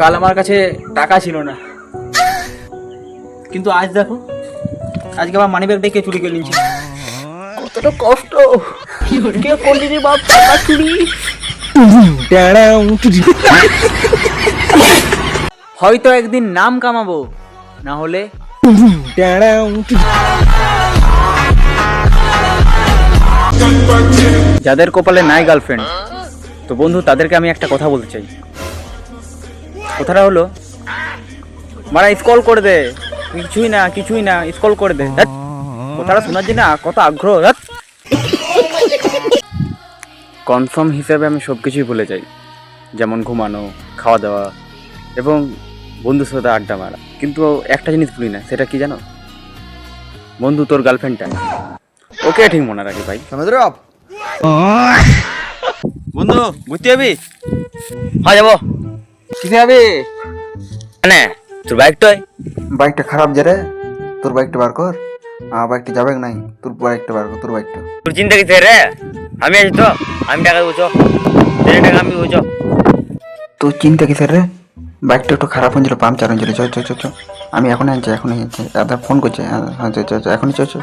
কাল আমার কাছে টাকা ছিল না, কিন্তু আজ দেখো, আজকে আমার মানি ব্যাগটা কে চুরি করে নিয়েছে। কতটা কষ্ট, কে করলি রে বাপ টাকা চুরি। হয়তো একদিন নাম কামাবো, না হলে যাদের কপালে নাই গার্লফ্রেন্ড, তো বন্ধু তাদেরকে আমি একটা কথা বলতে চাই। কথাটা হলো, মারা স্কল করে দে, কিছুই না স্কল করে দে। ধ্যাৎ, কথাটা শোনার জন্য কত আগ্রহ। কনফার্ম হিসাবে আমি সব কিছুই ভুলে যাই, যেমন ঘুমানো, খাওয়া দাওয়া এবং বন্ধুর সাথে আড্ডা মারা, কিন্তু একটা জিনিস ভুলি না। সেটা কি জানো? বন্ধু, তোর গার্লফ্রেন্ডটা ওকে ঠিক মনে রাখি ভাই। বন্ধু ঘুরতে যাবি? হ্যাঁ যাবো। কিসে যাবি? মানে তোর বাইকটাই বাইকটা খারাপ যে রে, তোর বাইকটা বার কর। আমার বাইকটা যাবে নাই, তোর বাইকটা বার কর, তোর বাইকটা। তোর চিন্তা কিসে রে? আমি আছি তো, আমি টাকা বুঝো, টাকা আমি বুঝো। তোর চিন্তা কিসের রে? বাইকটা একটু খারাপ হয়েছিল, পাংচার হয়েছিল। চ চ চ চ, আমি এখনই আনছি। দাদা ফোন করছে। হ্যাঁ চ চ চ, এখনই চ চ।